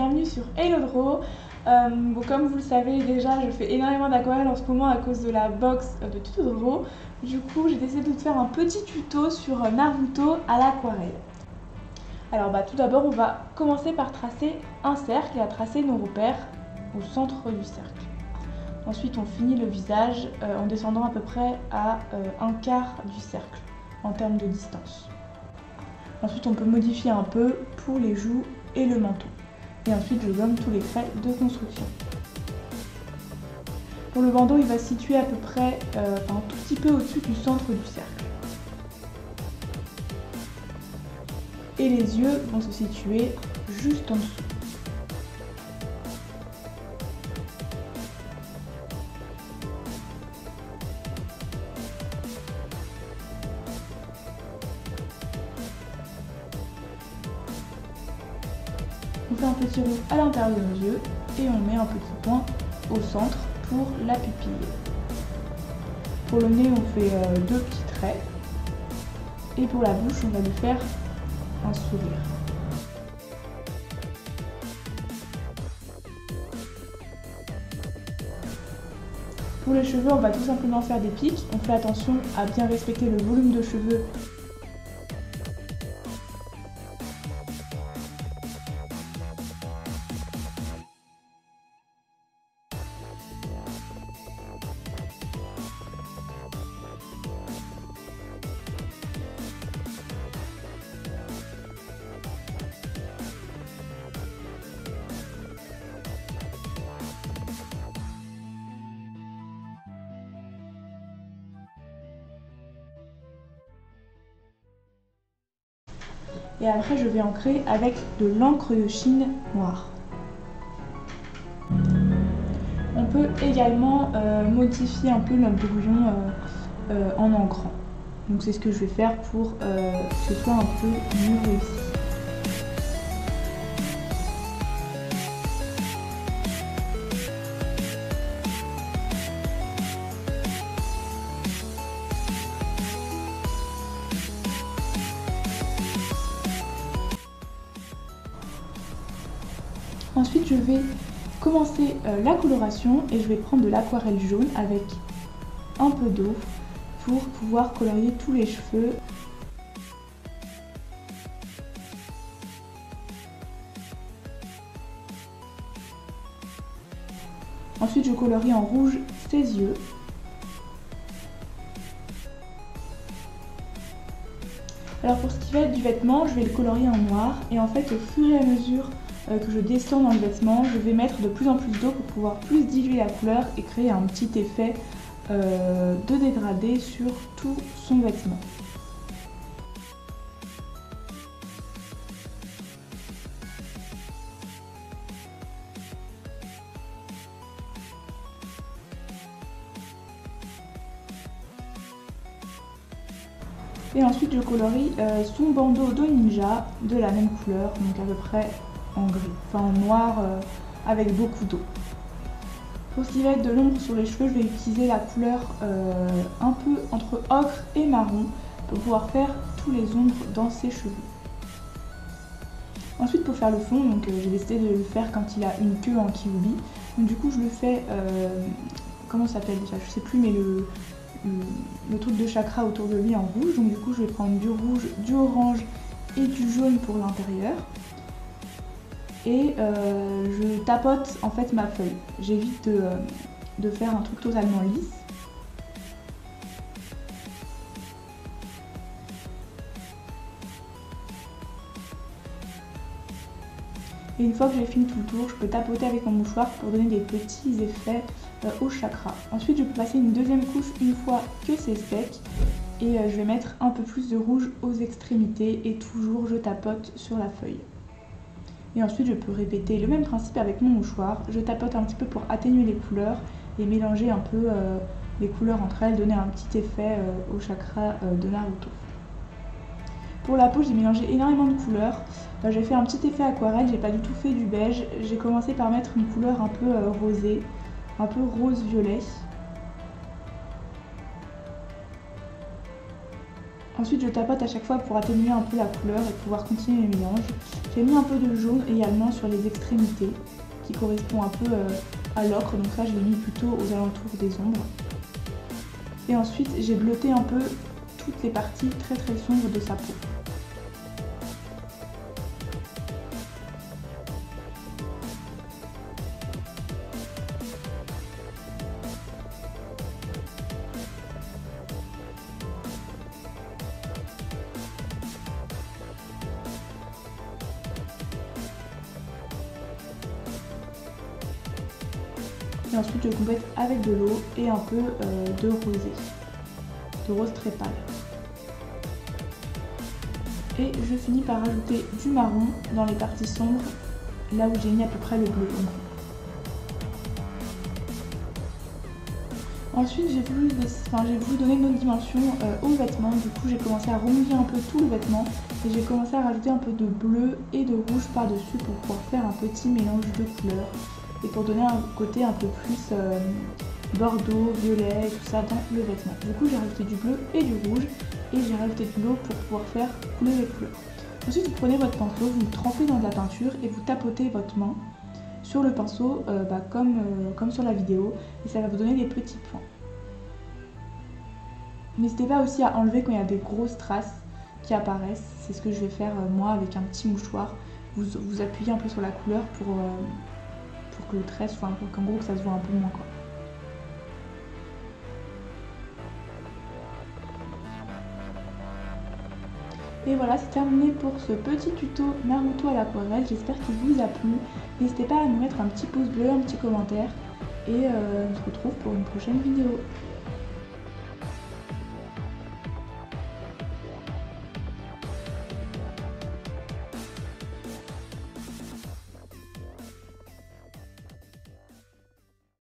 bienvenue sur Hello Draw. Comme vous le savez déjà, je fais énormément d'aquarelle en ce moment à cause de la box de Tuto Draw. Du coup, j'ai décidé de faire un petit tuto sur Naruto à l'aquarelle. Alors tout d'abord, on va commencer par tracer un cercle et à tracer nos repères au centre du cercle. Ensuite, on finit le visage en descendant à peu près à un quart du cercle en termes de distance. Ensuite, on peut modifier un peu pour les joues et le menton. Et ensuite, je gomme tous les traits de construction. Pour le bandeau, il va se situer à peu près un tout petit peu au-dessus du centre du cercle. Et les yeux vont se situer juste en dessous. On fait un petit rond à l'intérieur de nos yeux et on met un petit point au centre pour la pupille. Pour le nez, on fait deux petits traits. Et pour la bouche, on va lui faire un sourire. Pour les cheveux, on va tout simplement faire des pics. On fait attention à bien respecter le volume de cheveux. Et après, je vais ancrer avec de l'encre de Chine noire. On peut également modifier un peu notre brouillon en ancrant. Donc c'est ce que je vais faire pour que ce soit un peu mieux réussi. Ensuite, je vais commencer la coloration et je vais prendre de l'aquarelle jaune avec un peu d'eau pour pouvoir colorier tous les cheveux. Ensuite, je colorie en rouge ses yeux. Alors pour ce qui va être du vêtement, je vais le colorier en noir et en fait au fur et à mesure que je descends dans le vêtement, je vais mettre de plus en plus d'eau pour pouvoir plus diluer la couleur et créer un petit effet de dégradé sur tout son vêtement. Et ensuite je colorie son bandeau de ninja de la même couleur, donc à peu près en gris, enfin en noir avec beaucoup d'eau. Pour ce qui va être de l'ombre sur les cheveux, je vais utiliser la couleur un peu entre ocre et marron pour pouvoir faire tous les ombres dans ses cheveux. Ensuite pour faire le fond, j'ai décidé de le faire quand il a une queue en kiwi. Donc du coup je le fais, comment ça s'appelle déjà, je sais plus, mais le truc de chakra autour de lui en rouge. Donc du coup je vais prendre du rouge, du orange et du jaune pour l'intérieur. Et je tapote en fait ma feuille. J'évite de faire un truc totalement lisse. Et une fois que j'ai fini tout le tour, je peux tapoter avec mon mouchoir pour donner des petits effets au chakra. Ensuite, je peux passer une deuxième couche une fois que c'est sec. Et je vais mettre un peu plus de rouge aux extrémités et toujours je tapote sur la feuille. Et ensuite, je peux répéter le même principe avec mon mouchoir. Je tapote un petit peu pour atténuer les couleurs et mélanger un peu les couleurs entre elles, donner un petit effet au chakra de Naruto. Pour la peau, j'ai mélangé énormément de couleurs. J'ai fait un petit effet aquarelle, j'ai pas du tout fait du beige. J'ai commencé par mettre une couleur un peu rosée, un peu rose-violet. Ensuite je tapote à chaque fois pour atténuer un peu la couleur et pouvoir continuer les mélanges. J'ai mis un peu de jaune également sur les extrémités qui correspond un peu à l'ocre, donc ça je l'ai mis plutôt aux alentours des ombres. Et ensuite j'ai bleuté un peu toutes les parties très sombres de sa peau. Et ensuite je complète avec de l'eau et un peu de rosé, de rose très pâle. Et je finis par rajouter du marron dans les parties sombres, là où j'ai mis à peu près le bleu. Ensuite j'ai voulu donner une autre dimension au vêtement, du coup j'ai commencé à remouiller un peu tout le vêtement et j'ai commencé à rajouter un peu de bleu et de rouge par-dessus pour pouvoir faire un petit mélange de couleurs et pour donner un côté un peu plus bordeaux, violet et tout ça dans le vêtement. Du coup j'ai rajouté du bleu et du rouge et j'ai rajouté de l'eau pour pouvoir faire couler les couleurs. Ensuite vous prenez votre pinceau, vous le trempez dans de la peinture et vous tapotez votre main sur le pinceau comme sur la vidéo et ça va vous donner des petits points. N'hésitez pas aussi à enlever quand il y a des grosses traces qui apparaissent, c'est ce que je vais faire moi avec un petit mouchoir. Vous appuyez un peu sur la couleur pour que le trait soit un peu, qu'en gros que ça se voit un peu moins quoi. Et voilà, c'est terminé pour ce petit tuto Naruto à l'aquarelle, j'espère qu'il vous a plu. N'hésitez pas à nous mettre un petit pouce bleu, un petit commentaire et on se retrouve pour une prochaine vidéo.